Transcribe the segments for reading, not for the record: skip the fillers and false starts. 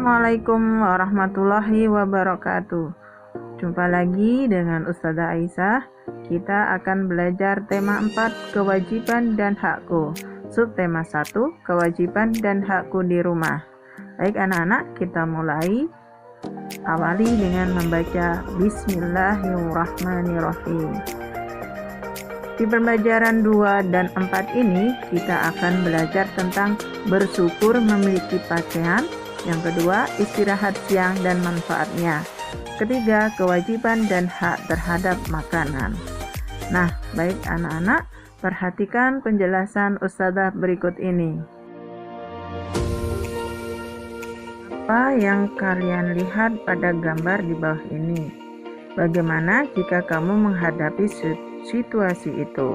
Assalamualaikum warahmatullahi wabarakatuh. Jumpa lagi dengan Ustazah Aisyah. Kita akan belajar tema 4, kewajiban dan hakku. Subtema 1, kewajiban dan hakku di rumah. Baik anak-anak, kita mulai. Awali dengan membaca Bismillahirrahmanirrahim. Di pembelajaran 2 dan 4 ini, kita akan belajar tentang bersyukur memiliki pakaian. Yang kedua, istirahat siang dan manfaatnya. Ketiga, kewajiban dan hak terhadap makanan. Nah, baik anak-anak, perhatikan penjelasan Ustazah berikut ini. Apa yang kalian lihat pada gambar di bawah ini? Bagaimana jika kamu menghadapi situasi itu?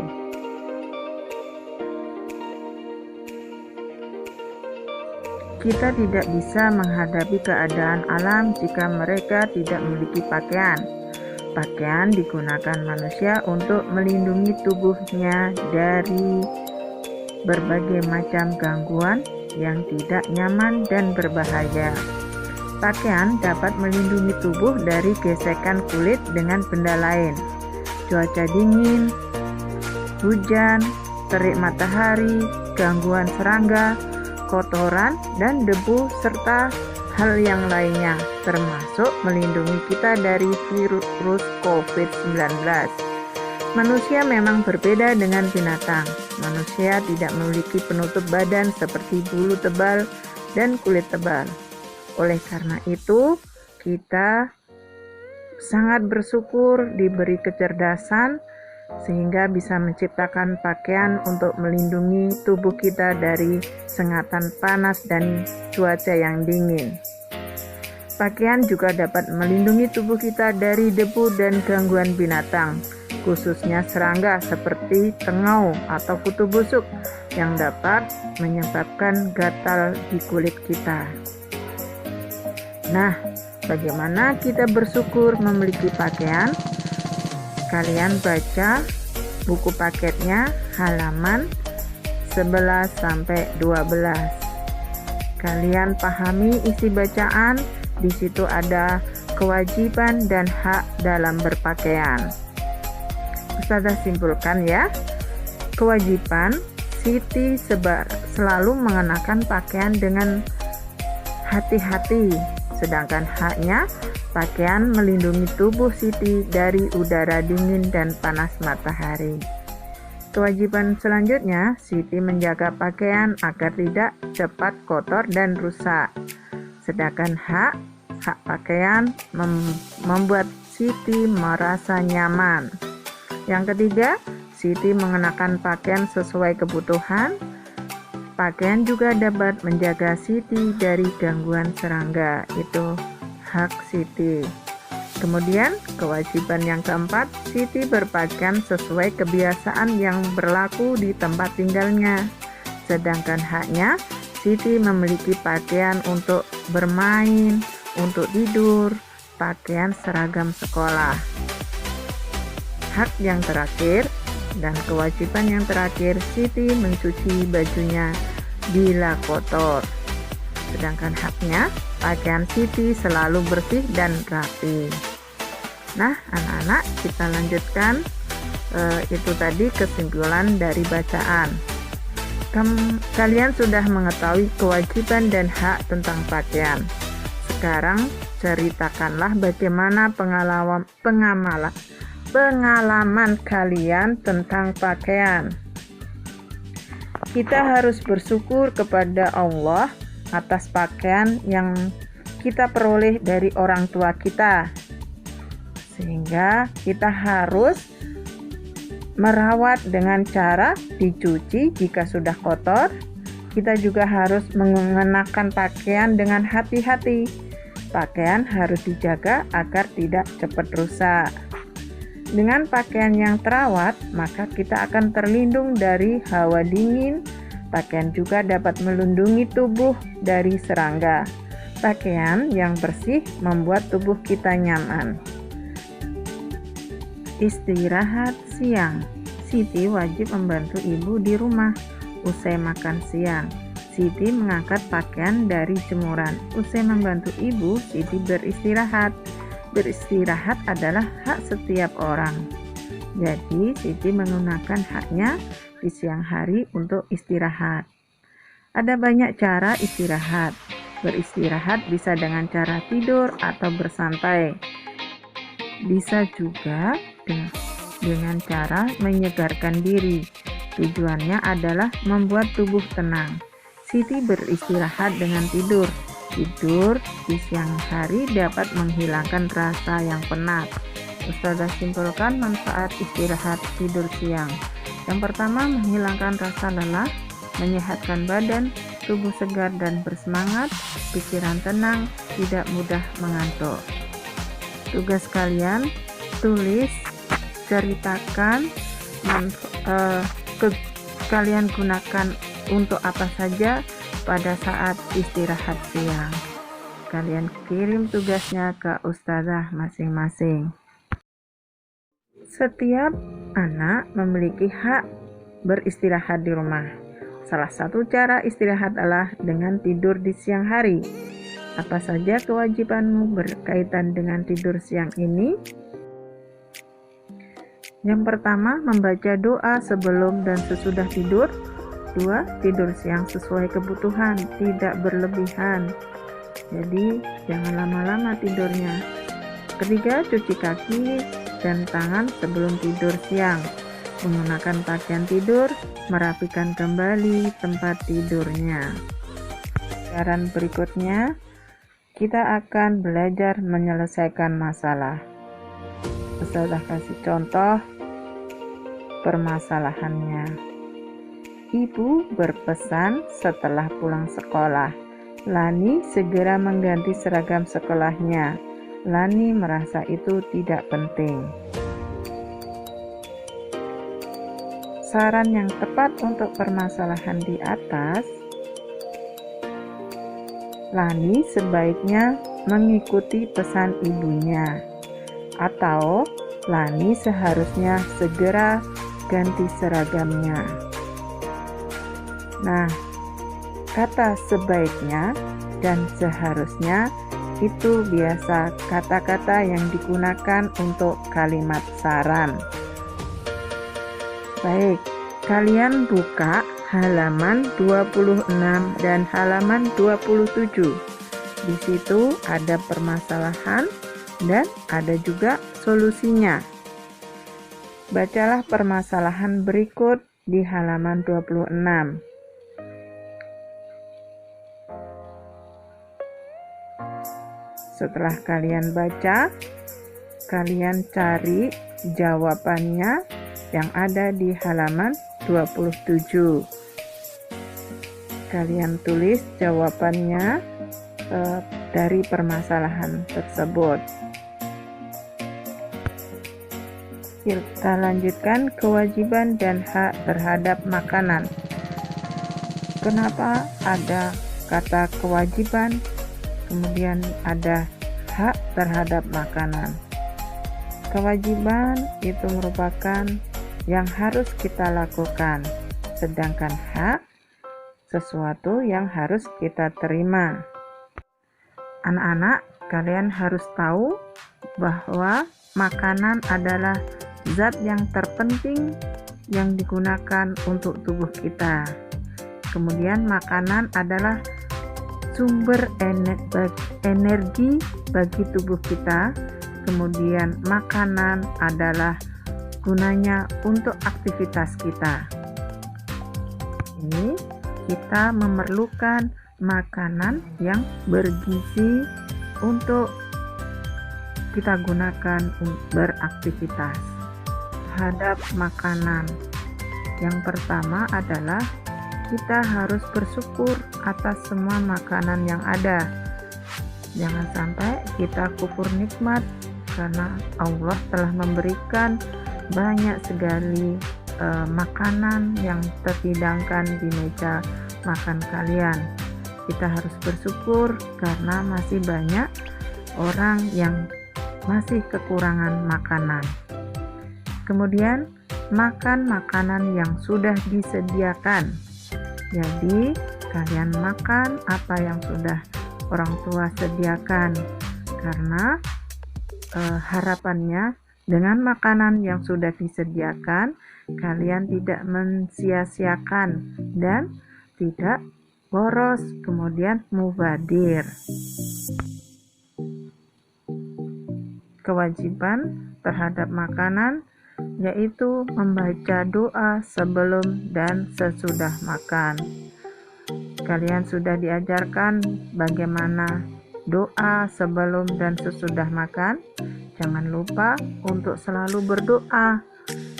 Kita tidak bisa menghadapi keadaan alam jika mereka tidak memiliki pakaian. Pakaian digunakan manusia untuk melindungi tubuhnya dari berbagai macam gangguan yang tidak nyaman dan berbahaya. Pakaian dapat melindungi tubuh dari gesekan kulit dengan benda lain, cuaca dingin, hujan, terik matahari, gangguan serangga, kotoran, dan debu, serta hal yang lainnya, termasuk melindungi kita dari virus COVID-19. Manusia memang berbeda dengan binatang. Manusia tidak memiliki penutup badan seperti bulu tebal dan kulit tebal. Oleh karena itu, kita sangat bersyukur diberi kecerdasan sehingga bisa menciptakan pakaian untuk melindungi tubuh kita dari sengatan panas dan cuaca yang dingin. Pakaian juga dapat melindungi tubuh kita dari debu dan gangguan binatang, khususnya serangga seperti tengau atau kutu busuk yang dapat menyebabkan gatal di kulit kita. Nah, bagaimana kita bersyukur memiliki pakaian? Kalian baca buku paketnya halaman 11-12. Kalian pahami isi bacaan, di situ ada kewajiban dan hak dalam berpakaian. Ustazah simpulkan ya. Kewajiban, Siti selalu mengenakan pakaian dengan hati-hati, sedangkan haknya, pakaian melindungi tubuh Siti dari udara dingin dan panas matahari. Kewajiban selanjutnya, Siti menjaga pakaian agar tidak cepat kotor dan rusak. Sedangkan hak pakaian membuat Siti merasa nyaman. Yang ketiga, Siti mengenakan pakaian sesuai kebutuhan. Pakaian juga dapat menjaga Siti dari gangguan serangga. Itu hak Siti. Kemudian kewajiban yang keempat, Siti berpakaian sesuai kebiasaan yang berlaku di tempat tinggalnya. Sedangkan haknya, Siti memiliki pakaian untuk bermain, untuk tidur, pakaian seragam sekolah. Hak yang terakhir dan kewajiban yang terakhir, Siti mencuci bajunya bila kotor. Sedangkan haknya, pakaian Siti selalu bersih dan rapi. Nah, anak-anak, kita lanjutkan. Itu tadi kesimpulan dari bacaan. Kalian sudah mengetahui kewajiban dan hak tentang pakaian. Sekarang ceritakanlah bagaimana pengalaman kalian tentang pakaian. Kita harus bersyukur kepada Allah atas pakaian yang kita peroleh dari orang tua kita, sehingga kita harus merawat dengan cara dicuci jika sudah kotor. Kita juga harus mengenakan pakaian dengan hati-hati. Pakaian harus dijaga agar tidak cepat rusak. Dengan pakaian yang terawat, maka kita akan terlindung dari hawa dingin. Pakaian juga dapat melindungi tubuh dari serangga. Pakaian yang bersih membuat tubuh kita nyaman. Istirahat siang. Siti wajib membantu ibu di rumah. Usai makan siang, Siti mengangkat pakaian dari jemuran. Usai membantu ibu, Siti beristirahat. Beristirahat adalah hak setiap orang. Jadi, Siti menggunakan haknya di siang hari untuk istirahat. Ada banyak cara istirahat. Beristirahat bisa dengan cara tidur atau bersantai. Bisa juga dengan cara menyegarkan diri. Tujuannya adalah membuat tubuh tenang. Siti beristirahat dengan tidur. Tidur di siang hari dapat menghilangkan rasa yang penat. Ustazah simpulkan manfaat istirahat tidur siang. Yang pertama, menghilangkan rasa lelah, menyehatkan badan, tubuh segar dan bersemangat, pikiran tenang, tidak mudah mengantuk. Tugas kalian, tulis, ceritakan, kalian gunakan untuk apa saja pada saat istirahat siang. Kalian kirim tugasnya ke ustazah masing-masing. Setiap anak memiliki hak beristirahat di rumah. Salah satu cara istirahat adalah dengan tidur di siang hari. Apa saja kewajibanmu berkaitan dengan tidur siang ini? Yang pertama, membaca doa sebelum dan sesudah tidur. 2. Tidur siang sesuai kebutuhan, tidak berlebihan. Jadi, jangan lama-lama tidurnya. 3. Cuci kaki dan tangan sebelum tidur siang. Menggunakan pakaian tidur, merapikan kembali tempat tidurnya. Saran berikutnya, kita akan belajar menyelesaikan masalah. Ustazah kasih contoh permasalahannya. Ibu berpesan setelah pulang sekolah, Lani segera mengganti seragam sekolahnya. Lani merasa itu tidak penting. Saran yang tepat untuk permasalahan di atas, Lani sebaiknya mengikuti pesan ibunya, atau Lani seharusnya segera ganti seragamnya. Nah, kata sebaiknya dan seharusnya itu biasa kata-kata yang digunakan untuk kalimat saran. Baik, kalian buka halaman 26 dan halaman 27. Di situ ada permasalahan dan ada juga solusinya. Bacalah permasalahan berikut di halaman 26. Setelah kalian baca, kalian cari jawabannya yang ada di halaman 27. Kalian tulis jawabannya dari permasalahan tersebut. Kita lanjutkan kewajiban dan hak terhadap makanan. Kenapa ada kata kewajiban? Kemudian ada hak terhadap makanan. Kewajiban itu merupakan yang harus kita lakukan, sedangkan hak sesuatu yang harus kita terima. Anak-anak, kalian harus tahu bahwa makanan adalah zat yang terpenting yang digunakan untuk tubuh kita. Kemudian makanan adalah sumber energi bagi tubuh kita. Kemudian makanan adalah gunanya untuk aktivitas kita. Ini kita memerlukan makanan yang bergizi untuk kita gunakan beraktivitas. Terhadap makanan, yang pertama adalah kita harus bersyukur atas semua makanan yang ada. Jangan sampai kita kufur nikmat, karena Allah telah memberikan banyak sekali makanan yang terhidangkan di meja makan kalian. Kita harus bersyukur karena masih banyak orang yang masih kekurangan makanan. Kemudian makan makanan yang sudah disediakan. Jadi kalian makan apa yang sudah orang tua sediakan, karena harapannya dengan makanan yang sudah disediakan, kalian tidak mensia-siakan dan tidak boros, kemudian mubadir. Kewajiban terhadap makanan yaitu membaca doa sebelum dan sesudah makan. Kalian sudah diajarkan bagaimana doa sebelum dan sesudah makan. Jangan lupa untuk selalu berdoa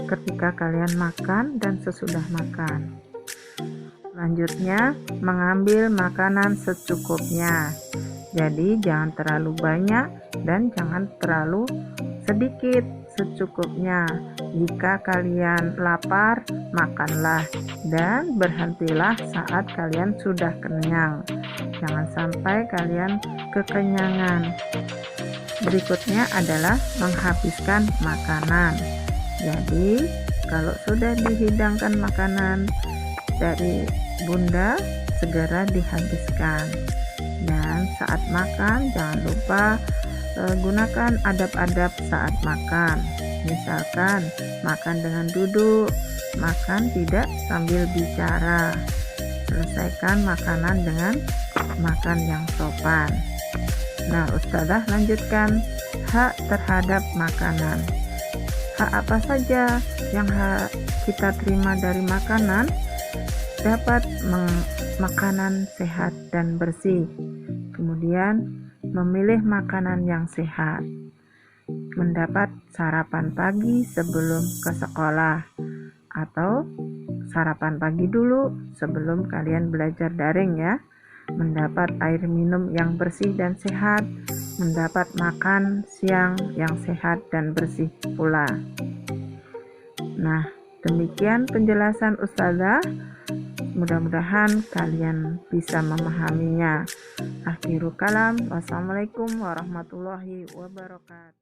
ketika kalian makan dan sesudah makan. Selanjutnya, mengambil makanan secukupnya. Jadi jangan terlalu banyak dan jangan terlalu sedikit, secukupnya. Jika kalian lapar, makanlah dan berhentilah saat kalian sudah kenyang. Jangan sampai kalian kekenyangan. Berikutnya adalah menghabiskan makanan. Jadi, kalau sudah dihidangkan makanan dari bunda, segera dihabiskan. Dan saat makan, jangan lupa gunakan adab-adab saat makan. Misalkan, makan dengan duduk, makan tidak sambil bicara. Selesaikan makanan dengan makan yang sopan. Nah, Ustazah lanjutkan hak terhadap makanan. Hak apa saja yang kita terima dari makanan? Dapat makanan sehat dan bersih. Kemudian memilih makanan yang sehat. Mendapat sarapan pagi sebelum ke sekolah, atau sarapan pagi dulu sebelum kalian belajar daring ya. Mendapat air minum yang bersih dan sehat, mendapat makan siang yang sehat dan bersih pula. Nah, demikian penjelasan Ustazah. Mudah-mudahan kalian bisa memahaminya. Akhirul kalam, wassalamualaikum warahmatullahi wabarakatuh.